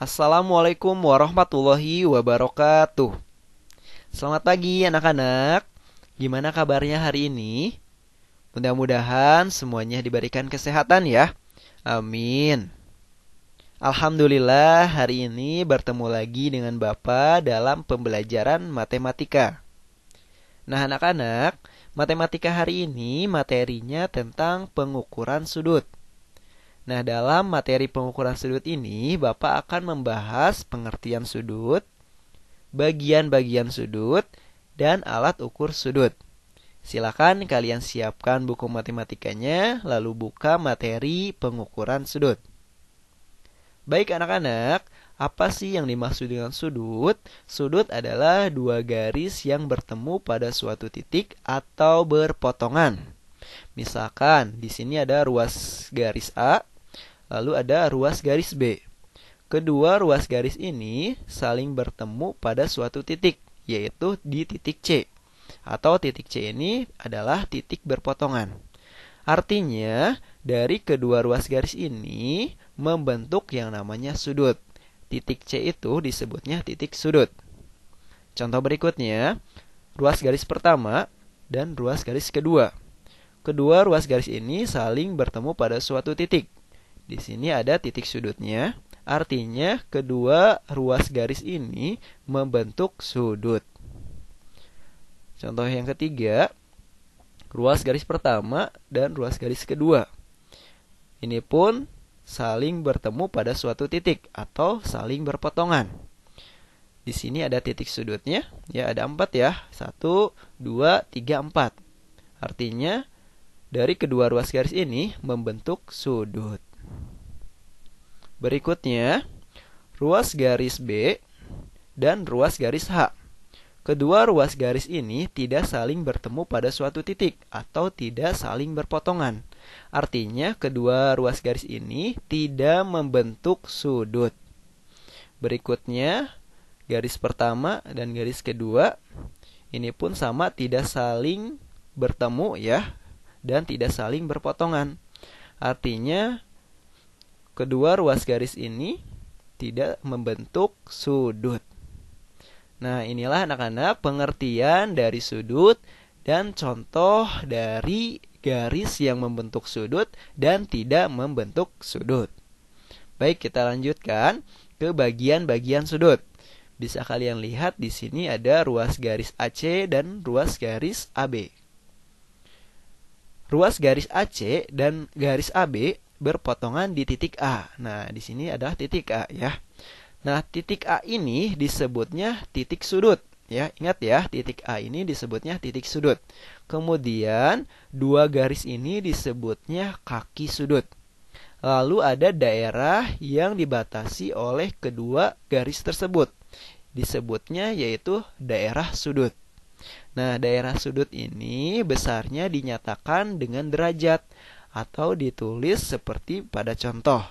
Assalamualaikum warahmatullahi wabarakatuh. Selamat pagi anak-anak. Gimana kabarnya hari ini? Mudah-mudahan semuanya diberikan kesehatan ya. Amin. Alhamdulillah hari ini bertemu lagi dengan Bapak dalam pembelajaran matematika. Nah anak-anak, matematika hari ini materinya tentang pengukuran sudut. Nah, dalam materi pengukuran sudut ini, Bapak akan membahas pengertian sudut, bagian-bagian sudut, dan alat ukur sudut. Silakan kalian siapkan buku matematikanya, lalu buka materi pengukuran sudut. Baik anak-anak, apa sih yang dimaksud dengan sudut? Sudut adalah dua garis yang bertemu pada suatu titik atau berpotongan. Misalkan, di sini ada ruas garis A, lalu ada ruas garis B. Kedua ruas garis ini saling bertemu pada suatu titik, yaitu di titik C. Atau titik C ini adalah titik berpotongan. Artinya, dari kedua ruas garis ini membentuk yang namanya sudut. Titik C itu disebutnya titik sudut. Contoh berikutnya, ruas garis pertama dan ruas garis kedua. Kedua ruas garis ini saling bertemu pada suatu titik. Di sini ada titik sudutnya, artinya kedua ruas garis ini membentuk sudut. Contoh yang ketiga, ruas garis pertama dan ruas garis kedua. Ini pun saling bertemu pada suatu titik atau saling berpotongan. Di sini ada titik sudutnya, ya ada 4 ya. 1, 2, 3, 4. Artinya dari kedua ruas garis ini membentuk sudut. Berikutnya, ruas garis B dan ruas garis H. Kedua ruas garis ini tidak saling bertemu pada suatu titik atau tidak saling berpotongan. Artinya, kedua ruas garis ini tidak membentuk sudut. Berikutnya, garis pertama dan garis kedua. Ini pun sama, tidak saling bertemu ya, dan tidak saling berpotongan. Artinya, kedua ruas garis ini tidak membentuk sudut. Nah, inilah anak-anak pengertian dari sudut dan contoh dari garis yang membentuk sudut dan tidak membentuk sudut. Baik, kita lanjutkan ke bagian-bagian sudut. Bisa kalian lihat di sini ada ruas garis AC dan ruas garis AB. Ruas garis AC dan garis AB berpotongan di titik A. Nah, di sini adalah titik A ya. Nah, titik A ini disebutnya titik sudut ya. Ingat ya, titik A ini disebutnya titik sudut. Kemudian, dua garis ini disebutnya kaki sudut. Lalu ada daerah yang dibatasi oleh kedua garis tersebut. Disebutnya yaitu daerah sudut. Nah, daerah sudut ini besarnya dinyatakan dengan derajat atau ditulis seperti pada contoh.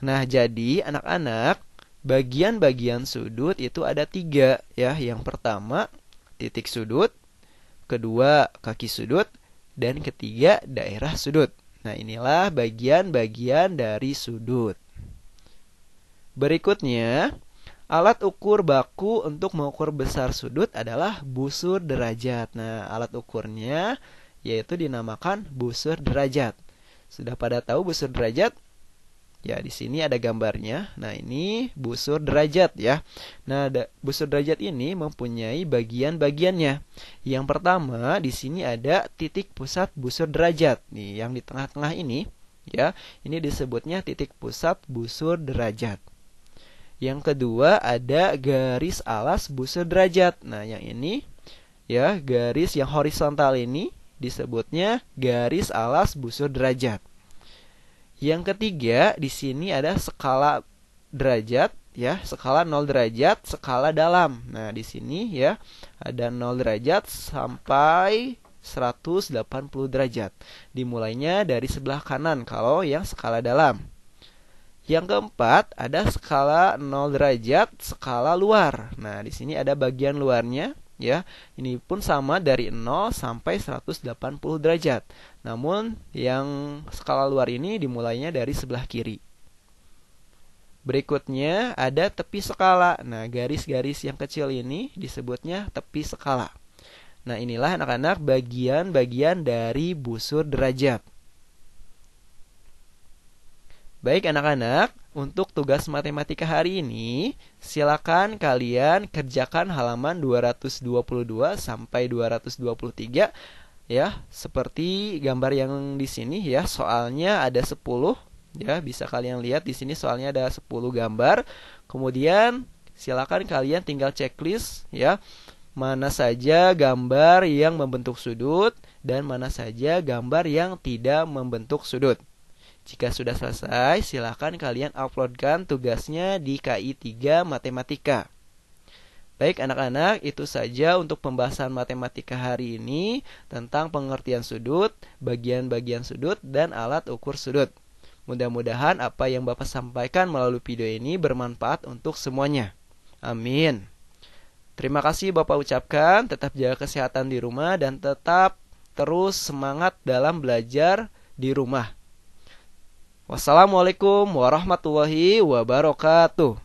Nah, jadi anak-anak, bagian-bagian sudut itu ada 3 ya. Yang pertama, titik sudut, kedua, kaki sudut, dan ketiga, daerah sudut. Nah, inilah bagian-bagian dari sudut. Berikutnya, alat ukur baku untuk mengukur besar sudut adalah busur derajat. Nah, alat ukurnya yaitu dinamakan busur derajat. Sudah pada tahu busur derajat? Ya, di sini ada gambarnya. Nah, ini busur derajat ya. Nah, busur derajat ini mempunyai bagian-bagiannya. Yang pertama, di sini ada titik pusat busur derajat. Nih, yang di tengah-tengah ini ya, ini disebutnya titik pusat busur derajat. Yang kedua, ada garis alas busur derajat. Nah, yang ini ya, garis yang horizontal ini disebutnya garis alas busur derajat. Yang ketiga, di sini ada skala derajat ya, skala 0 derajat, skala dalam. Nah, di sini ya ada 0 derajat sampai 180 derajat. Dimulainya dari sebelah kanan kalau yang skala dalam. Yang keempat, ada skala 0 derajat, skala luar. Nah, di sini ada bagian luarnya ya. Ini pun sama dari 0 sampai 180 derajat. Namun yang skala luar ini dimulainya dari sebelah kiri. Berikutnya ada tepi skala. Nah, garis-garis yang kecil ini disebutnya tepi skala. Nah, inilah anak-anak bagian-bagian dari busur derajat. Baik anak-anak, untuk tugas matematika hari ini, silakan kalian kerjakan halaman 222 sampai 223 ya, seperti gambar yang di sini ya. Soalnya ada 10 ya, bisa kalian lihat di sini soalnya ada 10 gambar. Kemudian silakan kalian tinggal checklist ya, mana saja gambar yang membentuk sudut dan mana saja gambar yang tidak membentuk sudut. Jika sudah selesai, silakan kalian uploadkan tugasnya di KI 3 Matematika. Baik anak-anak, itu saja untuk pembahasan matematika hari ini tentang pengertian sudut, bagian-bagian sudut, dan alat ukur sudut. Mudah-mudahan apa yang Bapak sampaikan melalui video ini bermanfaat untuk semuanya. Amin. Terima kasih Bapak ucapkan, tetap jaga kesehatan di rumah dan tetap terus semangat dalam belajar di rumah. Wassalamualaikum warahmatullahi wabarakatuh.